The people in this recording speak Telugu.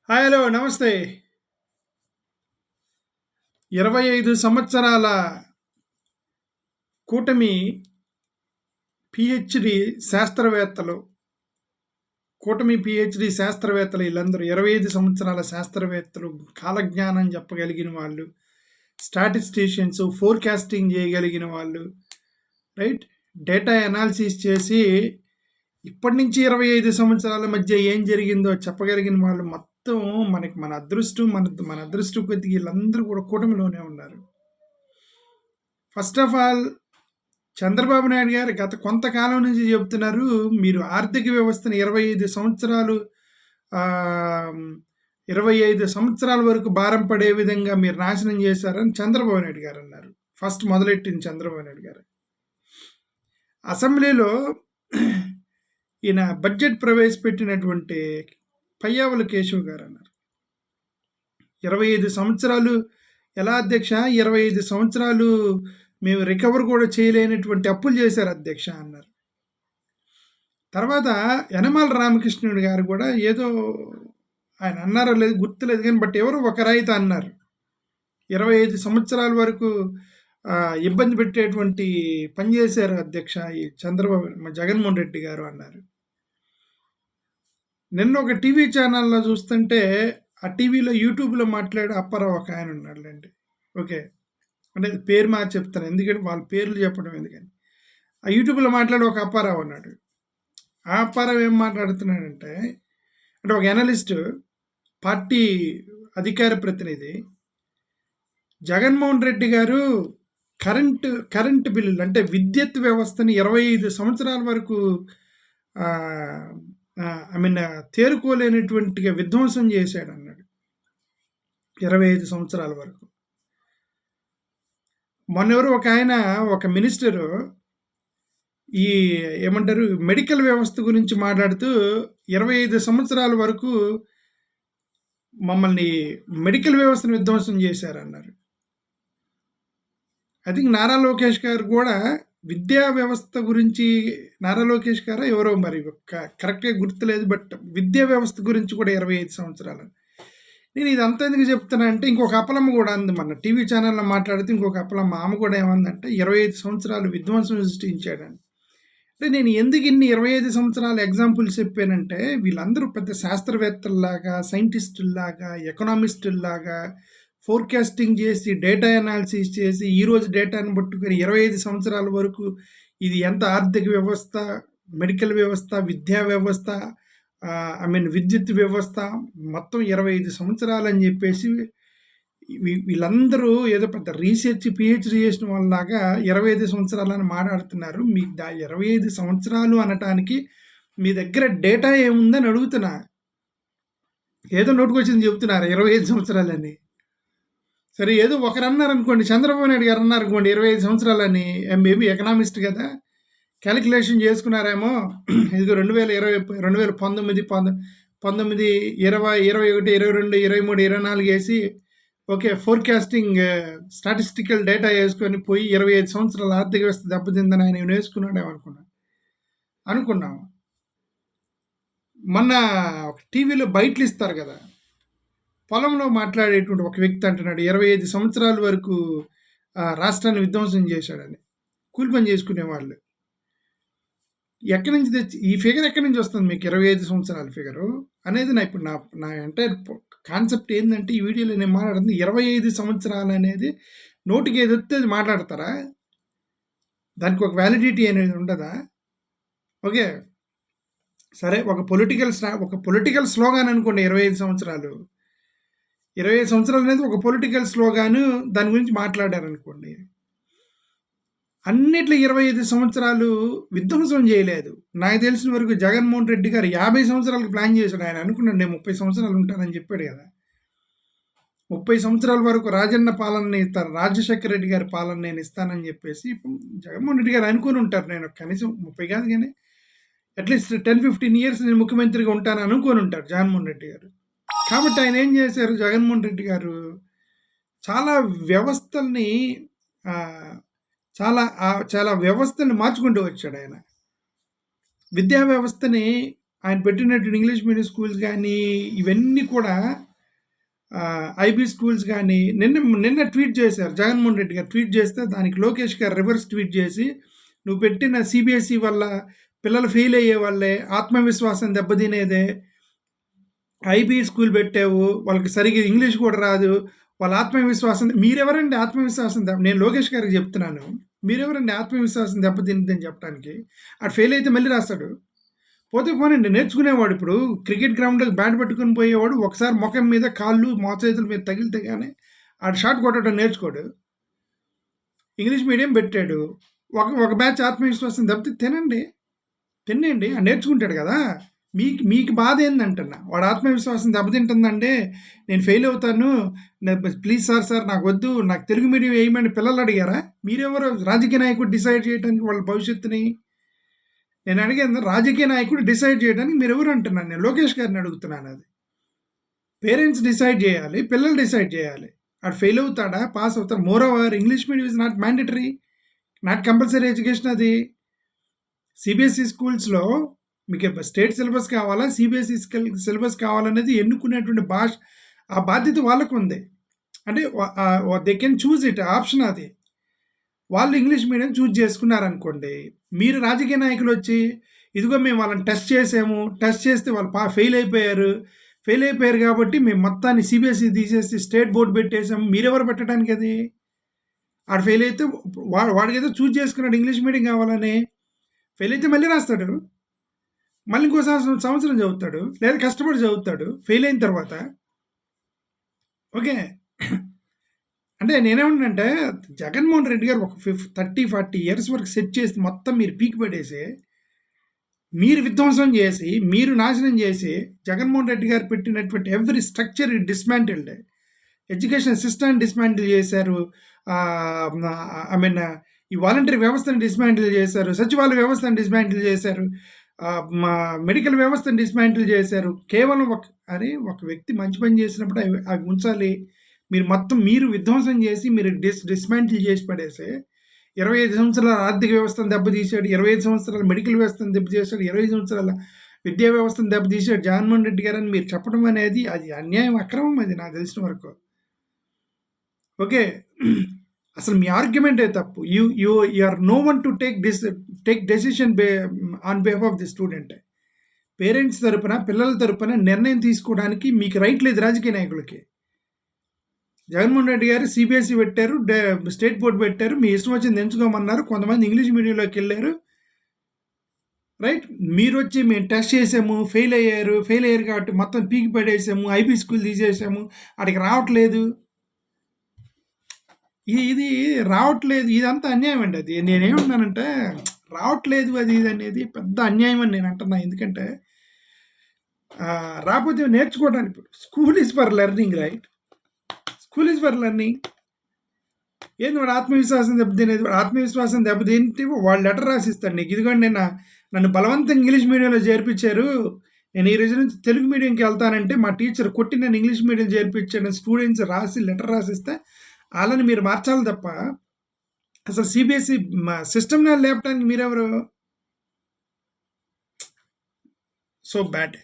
హాయ్ హలో నమస్తే. 25 సంవత్సరాల కూటమి పీహెచ్‌డీ శాస్త్రవేత్తలు, శాస్త్రవేత్తలు ఈళ్ళందరూ 25 సంవత్సరాల శాస్త్రవేత్తలు, కాలజ్ఞానం చెప్పగలిగిన వాళ్ళు, స్టాటిస్టీషియన్స్, ఫోర్‌కాస్టింగ్ చేయగలిగిన వాళ్ళు, రైట్? డేటా అనాలిసిస్ చేసి ఇప్పటి నుంచి 25 సంవత్సరాల మధ్య ఏం జరిగిందో చెప్పగలిగిన వాళ్ళు మొత్తం మన అదృష్టం మన అదృష్టం కొద్దిగా వీళ్ళందరూ కూడా కూటమిలోనే ఉన్నారు. First of all Chandrababu Naidu గారు గత కొంతకాలం నుంచి చెబుతున్నారు, మీరు ఆర్థిక వ్యవస్థను 25 సంవత్సరాలు 25 సంవత్సరాల వరకు భారం పడే విధంగా మీరు నాశనం చేశారని చంద్రబాబు నాయుడు గారు అన్నారు. ఫస్ట్ మొదలెట్టింది చంద్రబాబు నాయుడు గారు. అసెంబ్లీలో ఈయన బడ్జెట్ ప్రవేశపెట్టినటువంటి పయ్యావుల కేశవ్ గారు అన్నారు, 25 సంవత్సరాలు ఎలా అధ్యక్ష, 25 సంవత్సరాలు మేము రికవర్ కూడా చేయలేనటువంటి అప్పులు చేశారు అధ్యక్ష అన్నారు. తర్వాత యనమల రామకృష్ణుడు గారు కూడా ఏదో ఆయన అన్నారో లేదు గుర్తులేదు కానీ బట్ ఎవరు ఒక రైతు అన్నారు, 25 సంవత్సరాల వరకు ఇబ్బంది పెట్టేటువంటి పని చేశారు అధ్యక్ష ఈ చంద్రబాబు జగన్మోహన్ రెడ్డి గారు అన్నారు. నిన్న ఒక టీవీ ఛానల్లో చూస్తుంటే ఆ టీవీలో యూట్యూబ్లో మాట్లాడే అప్పారావు ఒక ఆయన ఉన్నాడులేండి. ఓకే, అంటే పేరు మార్చి చెప్తాను ఎందుకంటే వాళ్ళ పేర్లు చెప్పడం ఎందుకని. ఆ యూట్యూబ్లో మాట్లాడే ఒక అప్పారావు అన్నాడు. ఆ అప్పారావు ఏం మాట్లాడుతున్నాడంటే, అంటే ఒక అనలిస్ట్, పార్టీ అధికార ప్రతినిధి, జగన్మోహన్ రెడ్డి గారు కరెంటు బిల్లులు అంటే విద్యుత్ వ్యవస్థని 25 సంవత్సరాల వరకు తేరుకోలేనటువంటిగా విధ్వంసం చేశాడు అన్నాడు. 25 సంవత్సరాల వరకు. మొన్నెవరు ఒక ఆయన, ఒక మినిస్టరు ఈ ఏమంటారు మెడికల్ వ్యవస్థ గురించి మాట్లాడుతూ 25 సంవత్సరాల వరకు మమ్మల్ని మెడికల్ వ్యవస్థను విధ్వంసం చేశారన్నారు. ఐ థింక్ నారా లోకేష్ గారు కూడా విద్యా వ్యవస్థ గురించి, నారా లోకేష్ గారు ఎవరో మరి కరెక్ట్గా గుర్తులేదు, బట్ విద్యా వ్యవస్థ గురించి కూడా 25 సంవత్సరాలు. నేను ఇదంతా ఎందుకు చెప్తున్నా అంటే, ఇంకొక అప్పలమ్మ కూడా అంది మన టీవీ ఛానల్లో మాట్లాడితే, ఇంకొక అప్పలమ్మ ఆమె కూడా ఏమందంటే 25 సంవత్సరాలు విధ్వంసం సృష్టించాడని. అంటే నేను ఎందుకు ఇన్ని 25 సంవత్సరాల ఎగ్జాంపుల్స్ చెప్పానంటే, వీళ్ళందరూ పెద్ద శాస్త్రవేత్తల్లాగా, సైంటిస్టుల్లాగా, ఎకనామిస్టుల్లాగా ఫోర్కాస్టింగ్ చేసి, డేటా అనాలిసిస్ చేసి, ఈరోజు డేటాను పట్టుకొని 25 సంవత్సరాల వరకు ఇది ఎంత ఆర్థిక వ్యవస్థ, మెడికల్ వ్యవస్థ, విద్యా వ్యవస్థ, విద్యుత్ వ్యవస్థ మొత్తం 25 సంవత్సరాలు అని చెప్పేసి వీళ్ళందరూ ఏదో పెద్ద రీసెర్చ్ పిహెచ్డి చేసిన వాళ్ళలాగా 25 సంవత్సరాలని మాట్లాడుతున్నారు. మీకు 25 సంవత్సరాలు అనటానికి మీ దగ్గర డేటా ఏముందని అడుగుతున్నా. ఏదో నోటుకొచ్చింది చెబుతున్నారు 25 సంవత్సరాలని. సరే, ఏదో ఒకరు అన్నారు అనుకోండి, చంద్రబాబు నాయుడు గారు అన్నారు అనుకోండి 25 సంవత్సరాలని, మేబీ ఎకనామిస్ట్ కదా, క్యాలిక్యులేషన్ చేసుకున్నారేమో. ఇదిగో 2020, 2019, 19, 20, 21, 22, 23, 24 వేసి ఓకే ఫోర్కాస్టింగ్ స్టాటిస్టికల్ డేటా వేసుకొని పోయి 25 సంవత్సరాల ఆర్థిక వ్యవస్థ దెబ్బతిందని ఆయన వేసుకున్నాడేమో అనుకున్నాము. మొన్న ఒక టీవీలో బయటలు ఇస్తారు కదా, పొలంలో మాట్లాడేటువంటి ఒక వ్యక్తి అంటున్నాడు 25 సంవత్సరాల వరకు రాష్ట్రాన్ని విధ్వంసం చేశాడని. కూలి పని చేసుకునేవాళ్ళు ఎక్కడి నుంచి తెచ్చి ఈ ఫిగర్ ఎక్కడి నుంచి వస్తుంది మీకు 25 సంవత్సరాల ఫిగరు అనేది? ఇప్పుడు నా ఎంటైర్ కాన్సెప్ట్ ఏంటంటే, ఈ వీడియోలో నేను మాట్లాడుతుంది 25 సంవత్సరాలు అనేది నోటికి ఏది వస్తే అది మాట్లాడతారా? దానికి ఒక వ్యాలిడిటీ అనేది ఉండదా? ఓకే సరే, ఒక పొలిటికల్ స్లోగాన్ అనుకోండి 25 సంవత్సరాలు. 25 సంవత్సరాలు అనేది ఒక పొలిటికల్ స్లోగాను, దాని గురించి మాట్లాడారనుకోండి. అన్నిట్లో 25 సంవత్సరాలు విధ్వంసం చేయలేదు. నాకు తెలిసిన వరకు జగన్మోహన్ రెడ్డి గారు 50 సంవత్సరాలకు ప్లాన్ చేశాడు. ఆయన అనుకున్నాడు నేను 30 సంవత్సరాలు ఉంటానని చెప్పాడు కదా. 30 సంవత్సరాల వరకు రాజన్న పాలన ఇస్తారు, రాజశేఖర రెడ్డి గారి పాలన నేను ఇస్తానని చెప్పేసి జగన్మోహన్ రెడ్డి గారు అనుకుని ఉంటారు. నేను కనీసం 30 కాదు కానీ అట్లీస్ట్ 10-15 ఇయర్స్ నేను ముఖ్యమంత్రిగా ఉంటాను అనుకుని ఉంటారు జగన్మోహన్ రెడ్డి గారు. కాబట్టి ఆయన ఏం చేశారు, జగన్మోహన్ రెడ్డి గారు చాలా వ్యవస్థల్ని చాలా వ్యవస్థని మార్చుకుంటూ వచ్చాడు. ఆయన విద్యా వ్యవస్థని ఆయన పెట్టినటువంటి ఇంగ్లీష్ మీడియం స్కూల్స్ కానీ ఇవన్నీ కూడా ఐబీ స్కూల్స్ కానీ నిన్న ట్వీట్ చేశారు జగన్మోహన్ రెడ్డి గారు. ట్వీట్ చేస్తే దానికి లోకేష్ గారు రివర్స్ ట్వీట్ చేసి, నువ్వు పెట్టిన సిబిఎస్ఈ వల్ల పిల్లలు ఫెయిల్ అయ్యే వాళ్ళే, ఆత్మవిశ్వాసం దెబ్బతినేదే, ఐబీ స్కూల్ పెట్టావు, వాళ్ళకి సరిగ్గా ఇంగ్లీష్ కూడా రాదు, వాళ్ళ ఆత్మవిశ్వాసం. మీరెవరండి ఆత్మవిశ్వాసం నేను లోకేష్ గారికి చెప్తున్నాను, మీరెవరండి ఆత్మవిశ్వాసం దెబ్బతిందని చెప్పడానికి? అటు ఫెయిల్ అయితే మళ్ళీ రాస్తాడు. పోతే పోనండి, నేర్చుకునేవాడు. ఇప్పుడు క్రికెట్ గ్రౌండ్లోకి బ్యాట్ పట్టుకుని పోయేవాడు ఒకసారి ముఖం మీద, కాళ్ళు, మోచేతుల మీద తగిలితే కానీ ఆడు షాట్ కొట్టడం నేర్చుకోడు. ఇంగ్లీష్ మీడియం పెట్టాడు, ఒక బ్యాచ్ ఆత్మవిశ్వాసం దెబ్బతి తినండి నేర్చుకుంటాడు కదా. మీకు బాధ ఏందంటున్నా, వాడు ఆత్మవిశ్వాసం దెబ్బతింటుందంటే నేను ఫెయిల్ అవుతాను, ప్లీజ్ సార్ నాకు వద్దు, నాకు తెలుగు మీడియం వేయమని పిల్లలు అడిగారా? మీరెవరు రాజకీయ నాయకుడు డిసైడ్ చేయడానికి వాళ్ళ భవిష్యత్తుని? నేను అడిగాను, రాజకీయ నాయకుడు డిసైడ్ చేయడానికి మీరు ఎవరు అంటున్నాను? నేను లోకేష్ గారిని అడుగుతున్నాను. అది పేరెంట్స్ డిసైడ్ చేయాలి, పిల్లలు డిసైడ్ చేయాలి. అటు ఫెయిల్ అవుతాడా, పాస్ అవుతాడు. More over English medium is not mandatory, not compulsory education. అది సిబిఎస్ఈ స్కూల్స్లో మీకు స్టేట్ సిలబస్ కావాలా, సిబిఎస్ఈ సిలబస్ కావాలనేది ఎన్నుకునేటువంటి ఆ బాధ్యత వాళ్ళకు ఉంది. అంటే they can choose it, option అది. వాళ్ళు ఇంగ్లీష్ మీడియం చూజ్ చేసుకున్నారనుకోండి, మీరు రాజకీయ నాయకులు వచ్చి ఇదిగో మేము వాళ్ళని టెస్ట్ చేసాము, టెస్ట్ చేస్తే వాళ్ళు ఫెయిల్ అయిపోయారు కాబట్టి మేము మొత్తాన్ని సిబిఎస్ఈ తీసేసి స్టేట్ బోర్డు పెట్టేసాము. మీరెవరు పెట్టడానికి? అది ఆడు ఫెయిల్ అయితే వాడికైతే చూజ్ చేసుకున్నాడు ఇంగ్లీష్ మీడియం కావాలని. ఫెయిల్ అయితే మళ్ళీ రాస్తాడు, మళ్ళీ ఇంకో సంవత్సరం చదువుతాడు, లేదా కష్టపడి చదువుతాడు ఫెయిల్ అయిన తర్వాత. ఓకే, అంటే నేనేమంటే జగన్మోహన్ రెడ్డి గారు ఒక 30-40 ఇయర్స్ వరకు సెట్ చేసి మొత్తం మీరు పీకి పడేసి, మీరు విధ్వంసం చేసి, మీరు నాశనం చేసి, జగన్మోహన్ రెడ్డి గారు పెట్టినటువంటి every structure dismantled. Education system dismantle చేశారు. ఐ మీన్ ఈ వాలంటరీ వ్యవస్థను డిస్మాంటిల్ చేశారు, సచివాలయ వ్యవస్థను డిస్మాంటిల్ చేశారు, మెడికల్ వ్యవస్థను డిస్మాంటిల్ చేశారు. కేవలం ఒక వ్యక్తి మంచి పని చేసినప్పుడు అవి ఉంచాలి. మీరు విధ్వంసం చేసి మీరు డిస్మాంటిల్ చేసి పడేసి 25 సంవత్సరాల ఆర్థిక వ్యవస్థను దెబ్బతీశాడు, 25 సంవత్సరాల మెడికల్ వ్యవస్థను దెబ్బతీశాడు, 25 సంవత్సరాల విద్యా వ్యవస్థను దెబ్బతీశాడు జగన్మోహన్ రెడ్డి గారు అని మీరు చెప్పడం అనేది అది అన్యాయం, అక్రమం. అది నాకు తెలిసిన వరకు. ఓకే, అసలు మీ ఆర్గ్యుమెంటే తప్పు. You are no one to take decision on behalf of the student. Parents తరపున, పిల్లల తరపున నిర్ణయం తీసుకోవడానికి మీకు రైట్ లేదు రాజకీయ నాయకులకి. జగన్మోహన్ రెడ్డి గారు సిబిఎస్ఈ పెట్టారు, స్టేట్ బోర్డు పెట్టారు, మీ ఇష్టం వచ్చింది ఎంచుకోమన్నారు. కొంతమంది ఇంగ్లీష్ మీడియంలోకి వెళ్ళారు, రైట్. మీరు వచ్చి మేము టెస్ట్ చేసాము, ఫెయిల్ అయ్యారు కాబట్టి మొత్తం పీకి పడేసాము, ఐబీ స్కూల్ తీసేసాము, అక్కడికి రావట్లేదు. ఇది రావట్లేదు, ఇదంతా అన్యాయం అండి. అది నేనేమంటున్నానంటే రావట్లేదు అది ఇది అనేది పెద్ద అన్యాయం అని నేను అంటున్నా. ఎందుకంటే రాకపోతే నేర్చుకోవడానికి school is for learning, right? School is for learning. ఏంది వాడు ఆత్మవిశ్వాసం దెబ్బతినేది? ఆత్మవిశ్వాసం దెబ్బతింటే వాళ్ళు లెటర్ రాసిస్తాడు నీకు, ఇదిగోండి నన్ను బలవంతంగా ఇంగ్లీష్ మీడియంలో చేర్పించారు, నేను ఈ రోజు నుంచి తెలుగు మీడియంకి వెళ్తానంటే మా టీచర్ కొట్టి నన్ను ఇంగ్లీష్ మీడియం చేర్పించాను స్టూడెంట్స్ రాసి లెటర్ రాసిస్తే వాళ్ళని మీరు మార్చాలి తప్ప అసలు సిబిఎస్ఈ సిస్టమ్ని లేపడానికి మీరెవరు? So bad.